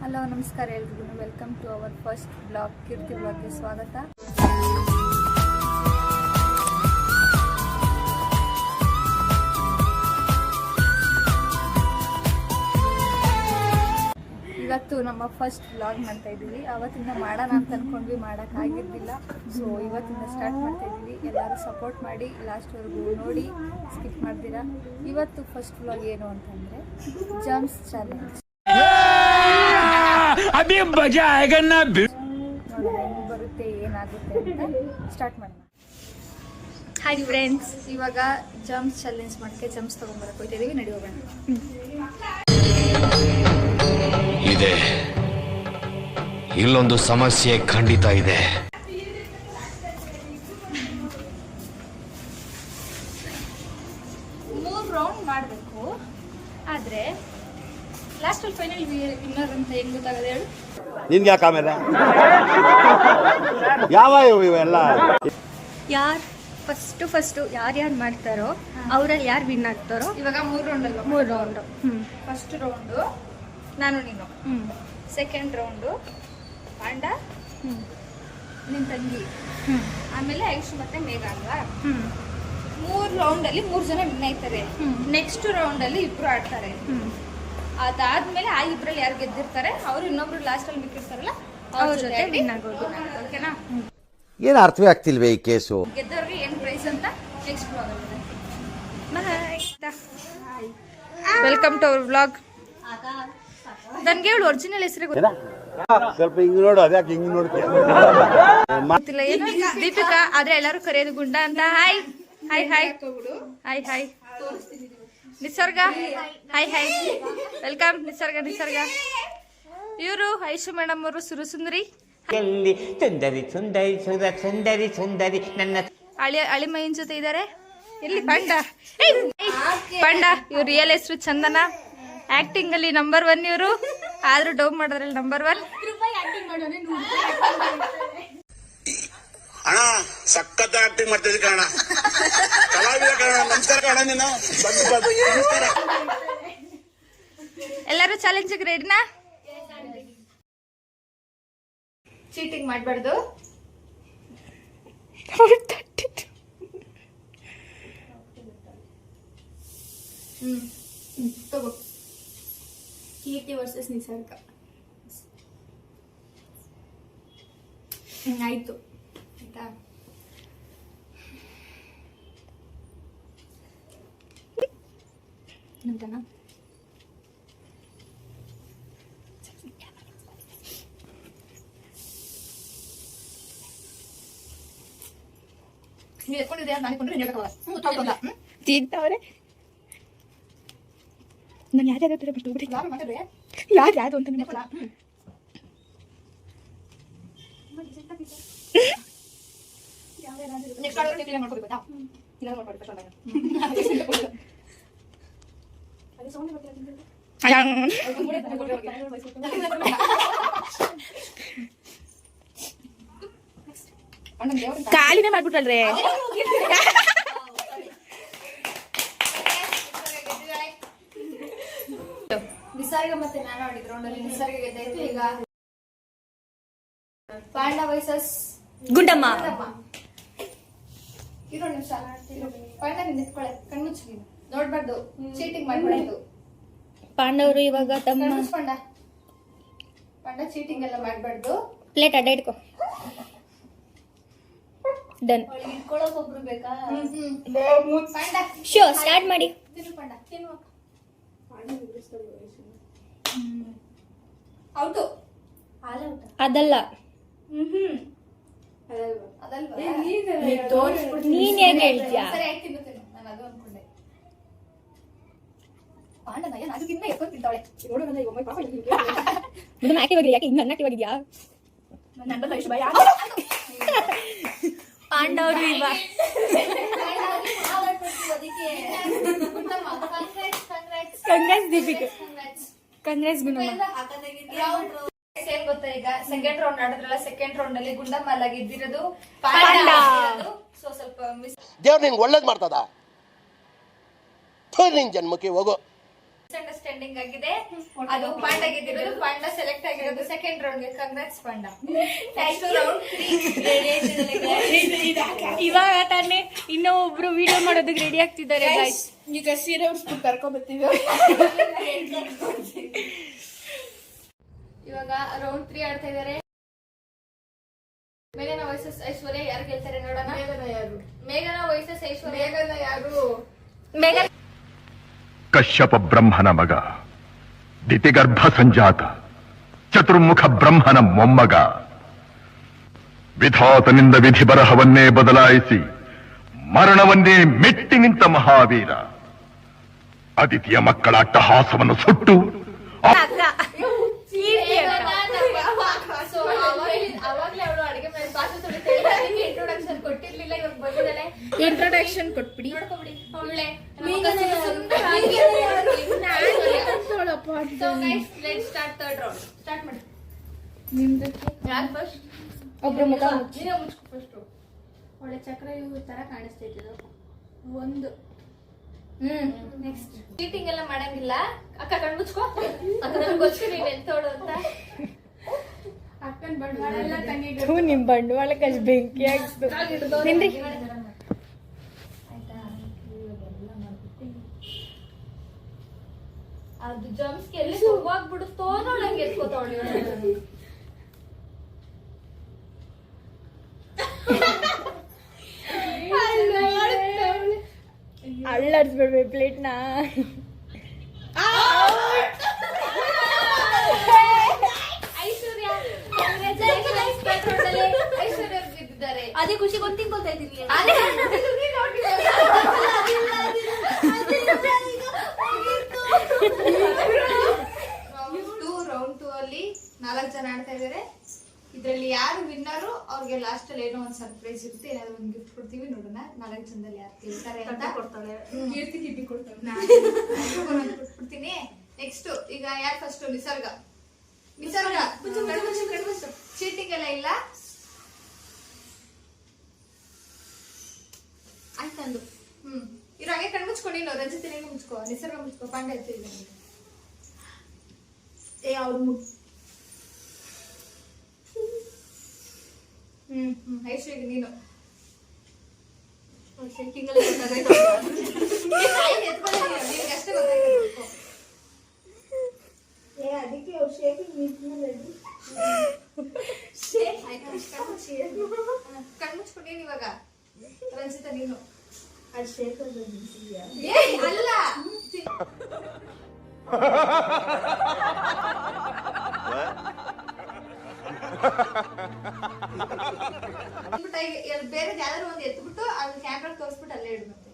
Hello ನಮಸ್ಕಾರ ಎಲ್ರಿಗೂ welcome to our first blog Keerthi ಬ್ಲಾಗ್ಗೆ ಸ್ವಾಗತ. ಇವತ್ತು ನಮ್ಮ ಫಸ್ಟ್ ಬ್ಲಾಗ್ ಮಾಡ್ತಾ ಇದ್ದೀವಿ. ಅವತ್ತಿಂದ ಮಾಡೋಣ ಅಂತ ಅಂದ್ಕೊಂಡ್ವಿ, ಮಾಡೋಕ್ಕಾಗಿದ್ದಿಲ್ಲ. ಸೊ ಇವತ್ತಿಂದ ಸ್ಟಾರ್ಟ್ ಮಾಡ್ತಾ ಇದ್ದೀವಿ. ಎಲ್ಲರೂ ಸಪೋರ್ಟ್ ಮಾಡಿ ಲಾಸ್ಟ್ವರೆಗೂ ನೋಡಿ, ಸ್ಕಿಪ್ ಮಾಡ್ತೀರಾ. ಇವತ್ತು ಫಸ್ಟ್ ಬ್ಲಾಗ್ ಏನು ಅಂತಂದರೆ ಜಂಪ್ಸ್ ಚಾಲೆಂಜ್. ಅಭಿ ಮಜಾ ಆएगा ना. ಹೆಂಗೆ ಬರುತ್ತೆ ಏನಾಗುತ್ತೆ ಅಂತ ಸ್ಟಾರ್ಟ್ ಮಾಡೋಣ. ಹಾಯ್ ಫ್ರೆಂಡ್ಸ್, ಇವಾಗ ಜಂಪ್ಸ್ ಚಾಲೆಂಜ್ ಮಾಡೋಕ್ಕೆ ಜಂಪ್ಸ್ ತೊಗೊಂಡ್ಬರಕ್ಕೆ ಹೋಗ್ತಿದ್ದೀವಿ. ನಡಿ ಹೋಗೋಣ. ಇದೆ ಇಲ್ಲೊಂದು ಸಮಸ್ಯೆ ಖಂಡಿತ ಇದೆ. ಮೂರು ರೌಂಡ್ ಮಾಡಬೇಕು, ಆದರೆ ಲಾಸ್ಟಲ್ಲಿ ಫೈನಲ್ ವಿನ್ನರ್ ಅಂತ ಹೆಂಗ್ ಗೊತ್ತಾಗದೆ ಹೇಳು? ನಿನ್ಗೆ ಯಾಕೆ ಆಮೇಲೆ ಯಾವ ಇವೆಲ್ಲ ಯಾರು ಫಸ್ಟು ಯಾರ್ಯಾರು ಮಾಡ್ತಾರೋ ಅವರಲ್ಲಿ ಯಾರು ವಿನ್ ಆಗ್ತಾರೋ. ಇವಾಗ 3 ರೌಂಡಲ್ಲ, 3 ರೌಂಡು. ಫಸ್ಟ್ ರೌಂಡು ನಾನು ನೀನು, ಸೆಕೆಂಡ್ ರೌಂಡು ಪಾಂಡ ನಿನ್ನ ತಂಗಿ, ಆಮೇಲೆ ಐಶು ಮತ್ತೆ ಮೇಘ ಅಲ್ವಾ. 3 ರೌಂಡಲ್ಲಿ 3 ಜನ ವಿನ್ ಆಯ್ತಾರೆ. ನೆಕ್ಸ್ಟ್ ರೌಂಡಲ್ಲಿ 2 ಆಡ್ತಾರೆ. ಅದಾದ್ಮೇಲೆ ಆ ಇಬ್ಬರಲ್ಲಿ ಯಾರು ಗೆದ್ದಿರ್ತಾರೆ ಅವ್ರು ಇನ್ನೊಬ್ರು ಲಾಸ್ಟಲ್ಲಿ ಮಿಕ್ಕಿರ್ತಾರಲ್ಲ ಅವ್ರ ಜೊತೆ ವಿನ್ ಆಗೋದು. ಓಕೆನಾ? ಏನು ಅರ್ಥವೇ ಆಗ್ತಿಲ್ವೇ ಈ ಕೇಸು. ಗೆದ್ದವ್ರಿಗೆ ಏನು ಪ್ರೈಸ್ ಅಂತ next blog welcome to our blog. ನನ್ಗೆ ಹೇಳು ಒರಿಜಿನಲ್ ಹೆಸರು ಸ್ವಲ್ಪ ಹಿಂಗ್ ನೋಡು, ಅದ್ಯಾಕೆ ಹಿಂಗ್ ನೋಡ್ತೀಯ? ಗೊತ್ತಿಲ್ಲ ಏನು. ದೀಪಿಕಾ, ಆದ್ರೆ ಎಲ್ಲರೂ ಕರೆಯೋದು ಗುಂಡ ಅಂತ. Hi hi hi hi hi. ನಿಸರ್ಗ ಹಾಯ್ ಹಾಯ್, ವೆಲ್ಕಮ್ ನಿಸರ್ಗ. ಇವರು ಐಶು ಮೇಡಮ್ ಅವರು ಸುರಸುಂದರಿ, ಸುಂದರಿ ಸುಂದರಿ ಸುಂದರಿ ಸುಂದರಿ ನನ್ನ ಅಳಿಮೈನ್ ಜೊತೆ ಇದ್ದಾರೆ. ಎಲ್ಲಿ ಪಂಡ? ಪಂಡ ಇವ್ರ ರಿಯಲ್ ಹೆಸರು ಚಂದನ. ಆಕ್ಟಿಂಗ್ ಅಲ್ಲಿ ನಂಬರ್ 1 ಇವರು, ಆದ್ರೂ ಡೌ ಮಾಡೋದ್ರಲ್ಲಿ ನಂಬರ್ 1. ಅಣ್ಣ ಸಖತ್ ಆಕ್ಟಿಂಗ್ ಮಾಡ್ತಿದ್ದೆ ಕಣ, ಕಲಾವಿದ ಕಣ. ನಮಸ್ಕಾರ ಕಣ, ನೀನು ನಮಸ್ಕಾರ. ಎಲ್ಲರೂ ಚಾಲೆಂಜಿಗೆ ರೆಡಿನಾ? ಚೀಟಿಂಗ್ ಮಾಡಬಾರ್ದು. ತಗೋ. ಕೀರ್ತಿ ವರ್ಸಸ್ ನಿಸರ್ಗ. ಆಯ್ತು ಆಯ್ತಾ? ನಂತನ ನೀವು ಎತ್ಕೊಂಡಿದ್ಯಾ? ನಾನು ಕೊಂಡ್ರೆ ಹೇಳ್ಬೇಕಲ್ಲ. ತಿಂತವ್ರೆ ನಾನು ಯಾರ್ಯಾರು ಯಾರು ಅಂತ ಕಾಲಿನೇ ಮಾಡ್ಬಿಟ್ಟಲ್ರಿ. ನಿಸರ್ಗ ಮತ್ತೆ ನಾನು ಆಡಿದ್ರು ರೌಂಡಲ್ಲಿ ನಿಸರ್ಗ ಗೆದ್ದಾಯ್ತು. ಈಗ ಪಾಂಡ ವರ್ಸಸ್ ಗುಂಡಮ್ಮ. ಇರೋ ನಿಮಿಷ. ಪಾಂಡ ನೀನು ಎತ್ಕೊಳ್ಳೆ, ಕಣ್ಮುಚ್ಚಿ ನೋಡ್ಬಾರ್ದು, ಚೀಟಿಂಗ್ ಮಾಡ್ಬಾರ್ದು. ಪಾಂಡವರು ಇವಾಗ ತಮ್ಮ ಪಾಂಡ ಚೀಟಿಂಗ್ ಎಲ್ಲ ಮಾಡ್ಬಾರ್ದು. ಪ್ಲೇಟ್ ಅಡ್ಡ ಇಟ್ಕೋ. ಡನ್. ಇಟ್ಕೊಳ್ಳೋಕೆ ಒಬ್ರು ಬೇಕಾ? ಪಾಂಡ ಶೋ ಸ್ಟಾರ್ಟ್ ಮಾಡಿ. ತಿನ್ನು ಪಾಂಡ, ತಿನ್ನು. ಔಟು. ಅದಲ್ಲ, ಅದಲ್ವಾ? ನೀನ್ ಹೇಗೆ ಹೇಳ್ತೀಯಾ? ಸರಿ ಆಯ್ತು, ತಿನ್ನು ತಿನ್ನು. ನಾನು ಅದು ಅನ್ಕೊಂಡೆ. ಪಾಂಡ ನಯ್ಯ ನಾನು ತಿನ್ನ ಎತ್ಕೊಂಡು ತಿಂತಾವಳೆ. ಇದನ್ನ ಆಕ್ಟಿವ್ ಯಾಕೆ ಇನ್ನು ಅನ್ಆಕ್ಟಿವ್ ನನ್ನ ಐಶು ಭಯ. ಪಾಂಡವರು ಇವಾಗ ಕಂಗ್ರಾಟ್ಸ್ ದೀಪಿಕಾ, ಕಂಗ್ರಾಟ್ಸ್ ಗುಣಮ್ಮ. ಸೇಮ್ ಗೊತ್ತಾ? ಈಗ ಸೆಕೆಂಡ್ ರೌಂಡ್ ಆಡಿದ್ರಲ್ಲ, ಸೆಕೆಂಡ್ ರೌಂಡ್ ಅಲ್ಲಿ ಗುಂಡಮ್ಮ ಅಲ್ಲ ಗೆದ್ದಿರೋದು. ಸೊ ಸ್ವಲ್ಪ ಮಿಸ್. ದೇವ್ರು ನಿಂಗೆ ಒಳ್ಳೇದ್ ಮಾಡ್ತದ. ನಿನ್ ಜನ್ಮಕ್ಕೆ ಹೋಗೋ. ಅಂಡರ್ಸ್ಟ್ಯಾಂಡಿಂಗ್ ಆಗಿದೆ. ಅದು ಪಾಂಡ ಗೆದ್ದಿರೋದು, ಪಾಂಡ ಸೆಲೆಕ್ಟ್ ಆಗಿರೋದು ಸೆಕೆಂಡ್ ರೌಂಡ್ ಗೆ. ಕಂಗ್ರಾಟ್ಸ್ ಪಾಂಡ. ನೆಕ್ಸ್ಟ್ ರೌಂಡ್ ಇವಾಗ ತಾನೇ ಇನ್ನೂ ಒಬ್ರು ವಿಡಿಯೋ ಮಾಡೋದಕ್ಕೆ ರೆಡಿ ಆಗ್ತಿದ್ದಾರೆ guys. ಈಗ ಸೀರೆ ಉಡ್ಸ್ಬಿಟ್ಟು ಕರ್ಕೊಂಡ್ಬರ್ತೀವಿ. ಇವಾಗ ರೌಂಡ್ 3 ಆಡ್ತಾ ಇದಾರೆ. ಮೇಘನಾ ವರ್ಸಸ್ ಐಶ್ವರ್ಯ ಯಾರು ಗೆಲ್ತಾರೆ ನೋಡೋಣ. ಮೇಘನಾ ವರ್ಸಸ್ ಐಶ್ವರ್ಯ. ಮೇಘನಾ ಯಾರು? ಮೇಘನಾ ಕಶ್ಯಪ ಬ್ರಹ್ಮನ ಮಗ, ದಿತಿಗರ್ಭ ಸಂಜಾತ, ಚತುರ್ಮುಖ ಬ್ರಹ್ಮನ ಮೊಮ್ಮಗ, ವಿಧಾತನಿಂದ ವಿಧಿ ಬರಹವನ್ನೇ ಬದಲಾಯಿಸಿ ಮರಣವನ್ನೇ ಮೆಟ್ಟಿ ನಿಂತ ಮಹಾವೀರ, ಅದಿತಿಯ ಮಕ್ಕಳ ಅಟ್ಟಹಾಸವನ್ನು ಸುಟ್ಟು ಅವಾಗ್ಲೇ ಅವಳು ಅಡಿಗೆ ಮೇಲೆ ಪಾತ್ರೆ ತೊಳಿತಾ ಇದ್ದಾಳೆ. ಇಂಟ್ರೊಡಕ್ಷನ್ ಕೊಟ್ಟಿರ್ಲಿಲ್ಲ, ಇವಾಗ ಬಂದಿದ್ದಾಳೆ. ಇಂಟ್ರೊಡಕ್ಷನ್ ಕೊಟ್ಬಿಡಿ. ನೋಡ್ಕೊಬಿಡಿ ಒಳ್ಳೆ. So guys, let's start third round. Start ಮಾಡಿ. ಯಾರು ಫಸ್ಟ್? ಒಬ್ರು ಮುಖ ನೀನೇ ಮುಚ್ಕೊ ಫಸ್ಟ್. ಒಳ್ಳೆ ಚಕ್ರ ಇವು ತರ ಕಾಣಿಸ್ತಿದ್ದು ಒಂದು. ನೆಕ್ಸ್ಟ್ ಚೀಟಿಂಗ್ ಎಲ್ಲ ಮಾಡಂಗಿಲ್ಲ. ಅಕ್ಕ ಕಣ್ ಮುಚ್ಕೋ. ಅಕ್ಕ ನನಗೆ ಗೊತ್ತು ನೀನ್ ಎಂತೋಡು ಅಂತ. ಅಕ್ಕನ್ ಬಂಡವಾಳ ಎಲ್ಲ ತಂಗಿಗೆ ನಿಮ್ ಬಂಡವಾಳಕ್ಕೆ ಅಷ್ಟು ಬೆಂಕಿ ಹಾಕ್ಸ್ತು. ತಿನ್ರಿ. ಅದು ಜಂಪ್ಸ್ ಎಲ್ಲಿ ಹೋಗ್ಬಿಡುತ್ತೋ ನೋಡಂಗೆ ಎತ್ಕೋತಾವಳಿ. ಅಳ್ಳಾಡ್ಸ್ಬಿಡ್ಬೇಕು ಪ್ಲೇಟ್ನ. ಐಶ್ವರ್ಯ ಗೆದ್ದಿದ್ದಾರೆ. ಅದೇ ಖುಷಿ ಗೊತ್ತಿಕೊಳ್ತಾ ಇದ್ದೀನಿ. ರೌಂಡ್ 2 ಅಲ್ಲಿ 4 ಜನ ಆಡ್ತಾ ಇದಾರೆ. ಇದ್ರಲ್ಲಿ ಯಾರು ವಿನ್ನರು ಅವ್ರಿಗೆ ಲಾಸ್ಟ್ ಅಲ್ಲಿ ಏನೋ ಒಂದ್ ಸರ್ಪ್ರೈಸ್ ಇರುತ್ತೆ, ಏನಾದ್ರು ಒಂದ್ ಗಿಫ್ಟ್ ಕೊಡ್ತೀವಿ. ನೋಡೋಣ 4 ಜನದಲ್ಲಿ ಯಾರು ಗೆಲ್ತಾರೆ ಅಂತ. ಕೊಡ್ತಾಳೆ ಕೀರ್ತಿ ಕೊಡ್ತಾಳೆ. ಕೊಡ್ತೀನಿ. ನೆಕ್ಸ್ಟ್ ಈಗ ಯಾರು ಫಸ್ಟ್? ನಿಸರ್ಗ. ಚೀಟಿಂಗ್ ಎಲ್ಲ ಇಲ್ಲ ಆಯ್ತಂದು. ಇರೋ ಹಾಗೆ ಕಣ್ ಮುಚ್ಕೊಂಡು ನೀನು ರಂಜಿತ್ ಮುಚ್ಕೋ, ನಿಸರ್ಗ ಮುಚ್ಕೋ, ಪಾಂಡ ಇರ್ತೀವಿ. ಅವ್ರು ಐಶ್ವರ್ಯ ನೀನು ಶೇಕಿಂಗ್ ಅಷ್ಟೇ ಗೊತ್ತಾಯ್ತು. ಅದಕ್ಕೆ ಅವ್ರು ಶೇಕಿಂಗ್ ಕಣ್ ಮುಚ್ಕೊಂಡೇನು ಇವಾಗ. ರಂಜಿತ ನೀನು ಅಲ್ಲ ಬೇರೆ ಯಾವ್ದಾದ್ರು ಒಂದು ಎತ್ಬಿಟ್ಟು ಅದು ಕ್ಯಾಮ್ರಾ ತೋರಿಸ್ಬಿಟ್ಟು ಅಲ್ಲೇ ಇಡು. ಮತ್ತೆ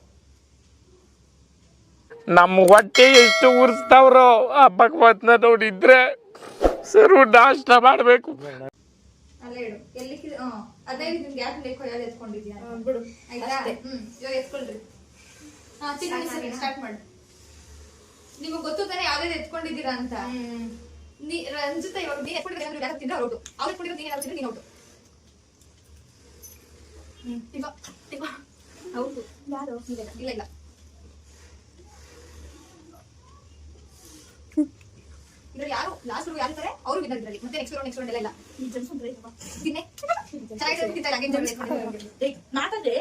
ನಮ್ಮ ಹೊಟ್ಟೆ ಎಷ್ಟು ಉರ್ಸ್ತಾವ್ರೋ ಆ ಭಗವತ್ನ ನೋಡಿದ್ರೆ ಸರು ನಾಷ್ಟ ಮಾಡ್ಬೇಕು. ಅಲ್ಲೇ ಇಡು. ಎಲ್ಲಿ ಅದೇ ನಿಮ್ಗೆ ಯಾಕೆ ಬೇಕು ಯಾವ್ದು ಎತ್ಕೊಂಡಿದ್ಯಾ ಬಿಡು. ಆಯ್ತಾ? ಇವಾಗ ಎತ್ಕೊಳ್ರಿ. ಸ್ಟಾರ್ಟ್ ಮಾಡಿ. ನಿಮಗ್ ಗೊತ್ತು ತಾನೆ ಯಾವ್ದು ಎತ್ಕೊಂಡಿದ್ದೀರಾ ಅಂತ. ರಂಜಿತ ಇವಾಗ ನೀನ್ ಎತ್ಕೊಂಡಿದ್ರೆ ಯಾರು ಔಟು. ಅವ್ರು ಎತ್ಕೊಂಡಿರೋದು ನೀನ್ ಯಾರು ನೀನ್ ಔಟು. ಹೌದು ಯಾರು ಇಲ್ಲ ಇಲ್ಲ ಇದ್ರಲ್ಲಿ ಯಾರು ಲಾಸ್ಟ್ ಯಾರು ಇರ್ತಾರೆ ಅವರು ವಿನ್ನರ್ ಇದ್ರಲ್ಲಿ. ಮತ್ತೆ ನೆಕ್ಸ್ಟ್ ರೌಂಡ್ ಎಲ್ಲ ಇಲ್ಲ. ಈ ಜನ್ಸ್ ಅಂದ್ರೆ ತಿನ್ನೆ ಮಾತಾಡ್ರೆ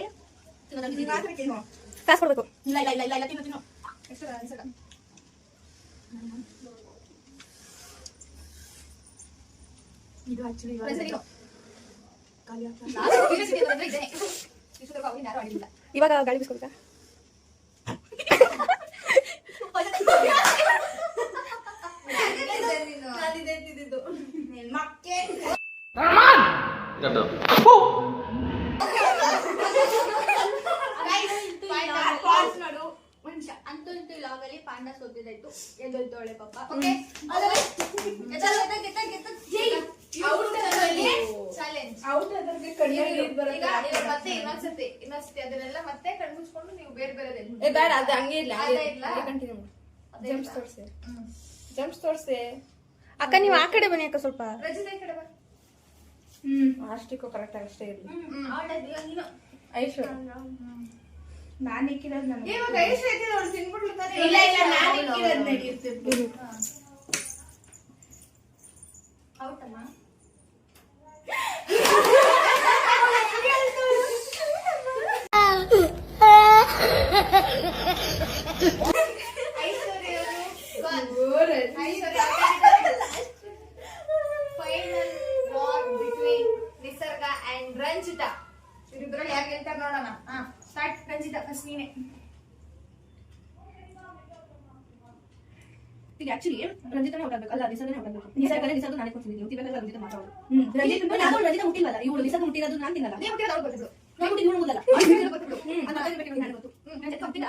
ಕಾಸು ಕೊಡ್ಬೇಕು. ಇಲ್ಲ ಇಲ್ಲ ಇಲ್ಲ ಇಲ್ಲ ಇಲ್ಲ ತಿನ್ನು ಎಷ್ಟು ಅನ್ಸಲ್ಲ. ಇದು ಆಕ್ಚುಲಿ ಇವಾಗ ಗಾಳಿ ಬಿಸ್ಕೊಬೇಕಾ? ಅಂತೂ ಇಂತೂ ಲಾಗಲ್ಲಿ ಪಾಂಡ ಸೋತಿದ್ದಾಯ್ತು. ಎದ್ದೋಯ್ತು ಒಳ್ಳೆ ಪಾಪ. ಓಕೆ ಮತ್ತೆ ಇನ್ನೊಂದ್ಸತಿ ಅದನ್ನೆಲ್ಲ ಮತ್ತೆ ಕಣ್ಮುಚ್ಕೊಂಡು ನೀವು ಬೇರೆ ಬೇರೆ ಜಂಪ್ಸ್ ತೋರ್ಸಿ. ಅಕ್ಕ ನೀವು ಆ ಕಡೆ ಬನ್ನಿ ಅಕ್ಕ ಸ್ವಲ್ಪ. ರಜಿತ ಈ ಕಡೆ ಬಾ. ಅಷ್ಟಕ್ಕೂ ಕರೆಕ್ಟ್ ಅಷ್ಟೇ ಇರ್ಲಿ. ನೀನು ಐಶ್ವರ್ಯ ನಾನು ಇಕ್ಕಿರೋದು ನನಗೆ ಇವಾಗ ಐಸ್ ಐತಿ ಅವ್ರು ತಿನ್ಬಿಟ್ಲು ತಾನೇ. ಇಲ್ಲ ಇಲ್ಲ ನಾನು ಇಕ್ಕಿರೋದು ನಡೆಯುತ್ತೆ. ಹೌದಮ್ಮ ಫೈನಲ್ ವಾರ್ ಬಿಟ್ವೀನ್ ನಿಸರ್ಗ ಅಂಡ್ ರಂಜಿತಾ. ಇವರಿಬ್ಬರಲ್ಲಿ ಯಾರು ಗೆಲ್ತಾರೆ ನೋಡೋಣ. ಸ್ಟಾರ್ಟ್. ರಂಜಿತಾ ಫಸ್ಟ್ ನೀನೆ. ಈಗ ಆಕ್ಚುಲಿ ರಂಜಿತಾನೇ ಔಟ್ ಆಗ್ಬೇಕಲ್ಲ, ನಿಸರ್ಗನೇ ಔಟ್ ಆಗ್ಬೇಕು. ನಿಸರ್ಗ ನಾನೇ ಕೊಡ್ತಿದ್ದೀನಿ, ತಿನ್ನಬೇಕಾದ್ರೆ ರಂಜಿತಾ ಮಾತ್ರ ಅವಳು. ರಂಜಿತಾ ಮುಟ್ಟಿಲ್ವಲ್ಲ, ಇವಳು ನಿಸರ್ಗ ಮುಟ್ಟಿರೋದು ನಾನು ತಿನ್ನಲ್ಲ. ನೀವು ಹುಟ್ಟಿದ ಅವ್ರು ಗೊತ್ತಿದ್ದು. ನಾನು ಮುಟ್ಟಿದ್ದು ಇವಳು ಮುದ್ದಲ್ಲ. ಗೊತ್ತಿದ್ದು. ಅದು ಅದೇ ಬೇಕು ನನಗೆ ಗೊತ್ತು. ರಂಜಿತಾ ಮುಟ್ಟಿಲ್ಲ.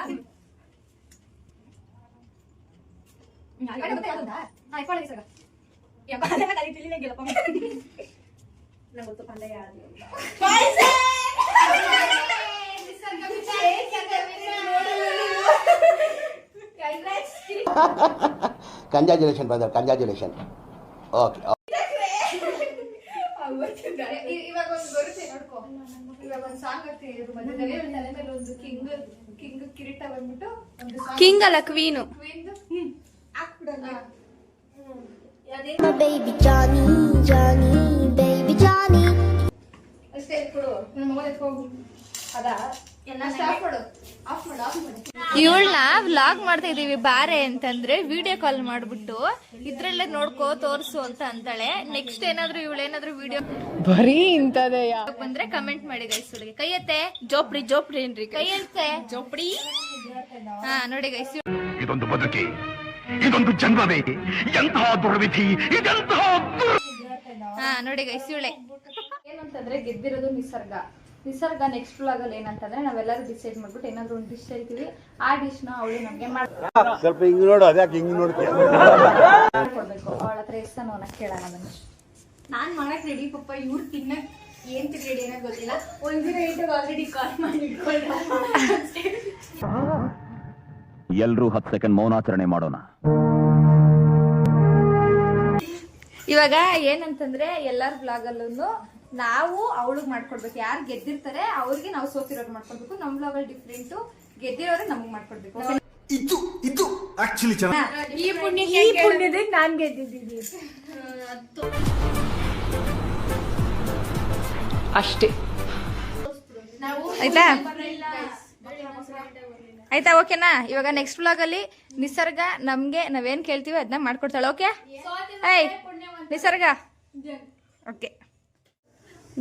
ಇಪ್ಪಾಳ ನಿಸರ್ಗ. ನಂಗೆ ಗೊತ್ತು ಪಂದ್ಯ ಯಾರು. Congratulation brother, congratulation. ಓಕೆ ಇವಾಗ ಒಂದು ಬರುತ್ತೆ ನೋಡ್ಕೊ. ಇವಾಗ ಒಂದು ಸಾಂಗ್ ಆಗ್ತೀನಿ ಇದ್ರ ಮಧ್ಯದಲ್ಲಿ ತಲೆ ಮೇಲೆ ಒಂದು ಕಿಂಗ್ ಕಿರೀಟ ಬಂದ್ಬಿಟ್ಟು ಒಂದು ಸಾಂಗ್. ಕಿಂಗ್ ಅಲ್ಲ queen. ಹಾಕ್ಬಿಡೋಣ. baby Johnny, Johnny, baby Johnny. ಅಷ್ಟೇ ಕೊಡು. ನನ್ನ ಮಗ ಎತ್ಕೋಗು. ಅದಾ ಎಲ್ಲ ಸ್ಟಾಪ್ ಮಾಡು. ಆಫ್ ಮಾಡು. ಇವಳನ್ನ ವ್ಲಾಗ್ ಮಾಡ್ತಾ ಇದೀವಿ ಬಾರೆ ಅಂತಂದ್ರೆ ವಿಡಿಯೋ ಕಾಲ್ ಮಾಡ್ಬಿಟ್ಟು ಇದ್ರಲ್ಲೇ ನೋಡ್ಕೋ ತೋರ್ಸು ಅಂತ ಅಂತಾಳೆ. ನೆಕ್ಸ್ಟ್ ಏನಾದ್ರು ಇವಳೇನಾದ್ರು ವಿಡಿಯೋ ಬರೀ ಇಂತದೇ ಬಂದ್ರೆ ಕಮೆಂಟ್ ಮಾಡಿ ಗೈಸ್. ಹುಡುಗಿ ಕೈಯತ್ತೆ ಜೋಪ್ಡಿ ಜೋಪ್ಡಿ ಏನ್ರಿ ಕೈಯತ್ತೆ ಜೋಪ್ಡಿ. ಹಾ ನೋಡಿ ಗೈಸ್, ಇದೊಂದು ಬದುಕಿ, ಇದೊಂದು ಜನ್ಮವೇ, ಎಂತಹ ದುರ್ವಿಧಿ, ಇದೆಂತಹ ಹಾ ನೋಡಿ ಗೈಸ್ ಇವಳೆ. ಏನಂತಂದ್ರೆ ಗೆದ್ದಿರೋದು ನಿಸರ್ಗ ನೆಕ್ಸ್ಟ್ ವ್ಲಾಗ್ ಅಲ್ಲಿ ಏನಂತಂದ್ರೆ ನಾವೆಲ್ಲರೂ ಡಿಸೈಡ್ ಮಾಡ್ಬಿಟ್ಟು ಏನಾದ್ರು ಒಂದು ಡಿಶ್ ಹೇಳ್ತೀವಿ. ಆ ಡಿಶ್ ನ ಅವಳು ನಮ್ಗೆ ಸ್ವಲ್ಪ ಹಿಂಗ್ ನೋಡು, ಅದ್ಯಾಕೆ ಹಿಂಗ್ ನೋಡ್ತೀಯ? ಮಾಡ್ಕೊಡ್ಬೇಕು. ಅವಳ ಹತ್ರ ಎಷ್ಟು ನೋನ ಕೇಳೋಣ ಬನ್ನಿ. ನಾನ್ ಮಾಡಕ್ ರೆಡಿ ಪಪ್ಪ, ಇವ್ರು ತಿನ್ನಕ್ ಏನ್ ರೆಡಿ ಏನೋ ಗೊತ್ತಿಲ್ಲ. ಒಂದಿನ ಇಟ್ಟು ಆಲ್ರೆಡಿ ಕಾಲ್ ಮಾಡಿ ಇಟ್ಕೊಂಡ್ರೆ ಎಲ್ರೂ 10 ಸೆಕೆಂಡ್ ಮೌನಾಚರಣೆ ಮಾಡೋಣ. ಇವಾಗ ಏನಂತಂದ್ರೆ ಎಲ್ಲಾರ ಬ್ಲಾಗ್ ಅಲ್ಲೂ ನಾವು ಅವಳಿಗೆ ಮಾಡ್ಕೊಡ್ಬೇಕು. ಯಾರು ಗೆದ್ದಿರ್ತಾರೆ ಅವ್ರಿಗೆ ನಾವು ಸೋತಿರೋರು ಮಾಡ್ಕೊಡ್ಬೇಕು. ನಮ್ ಬ್ಲಾಗ್ ಅಲ್ಲಿ ಡಿಫ್ರೆಂಟ್, ಗೆದ್ದಿರೋರು ನಮಗ್ ಮಾಡ್ಕೊಡ್ಬೇಕು. ಇದು ಆಕ್ಚುಲಿ ಈ ಪುಣ್ಯದ ನಾನ್ ಗೆದ್ದಿದ್ದೀನಿ ಅಷ್ಟೇ. ಆಯ್ತಾ ಆಯ್ತಾ ಓಕೆನಾ. ಇವಾಗ ನೆಕ್ಸ್ಟ್ ವ್ಲಾಗ್ ಅಲ್ಲಿ ನಿಸರ್ಗ ನಮ್ಗೆ ನಾವೇನ್ ಕೇಳ್ತೀವಿ ಅದನ್ನ ಮಾಡ್ಕೊಡ್ತಾಳೆ. ಓಕೆ ಏಯ್ ನಿಸರ್ಗ. ಓಕೆ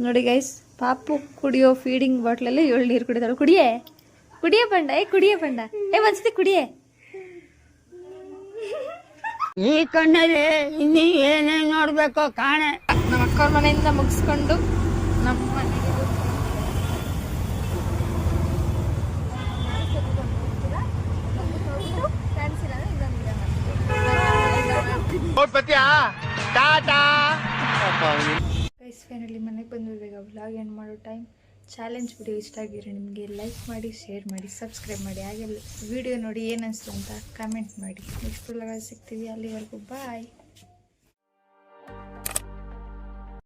ನೋಡಿ ಗೈಸ್, ಪಾಪು ಕುಡಿಯೋ ಫೀಡಿಂಗ್ ಬಾಟ್ಲಲ್ಲಿ 7 ನೀರು ಕುಡಿತಾಳೆ. ಕುಡಿಯೇ ಬಂಡ, ಕುಡಿಯೇ ಬಂಡ, ಒಂದ್ಸತಿ ಕುಡಿಯೇ. ಈ ಕಣ್ಣಲ್ಲಿ ಇನ್ನೀ ಏನೇನ್ ನೋಡ್ಬೇಕೋ ಕಾಣೆ. ನಮ್ಮ ಅಕ್ಕವ್ರ ಮನೆಯಿಂದ ಮುಗಿಸ್ಕೊಂಡು ನಮ್ಮ ಮನೆಗೆ ಗೈಸ್ ಫೈನಲಿ ಮನೆಗೆ ಬಂದು ಇವಾಗ ವ್ಲಾಗ್ ಎಂಡ್ ಮಾಡೋ ಟೈಮ್. ಚಾಲೆಂಜ್ ವಿಡಿಯೋ ಇಷ್ಟ ಆಗಿರೋ ನಿಮಗೆ ಲೈಕ್ ಮಾಡಿ, ಶೇರ್ ಮಾಡಿ, ಸಬ್ಸ್ಕ್ರೈಬ್ ಮಾಡಿ. ಹಾಗೆ ವಿಡಿಯೋ ನೋಡಿ ಏನು ಅನಿಸ್ತು ಅಂತ ಕಮೆಂಟ್ ಮಾಡಿ. ನೆಕ್ಸ್ಟ್ ವ್ಲಾಗ್ ಸಿಗ್ತೀವಿ. ಅಲ್ಲಿವರೆಗೂ ಬಾಯ್.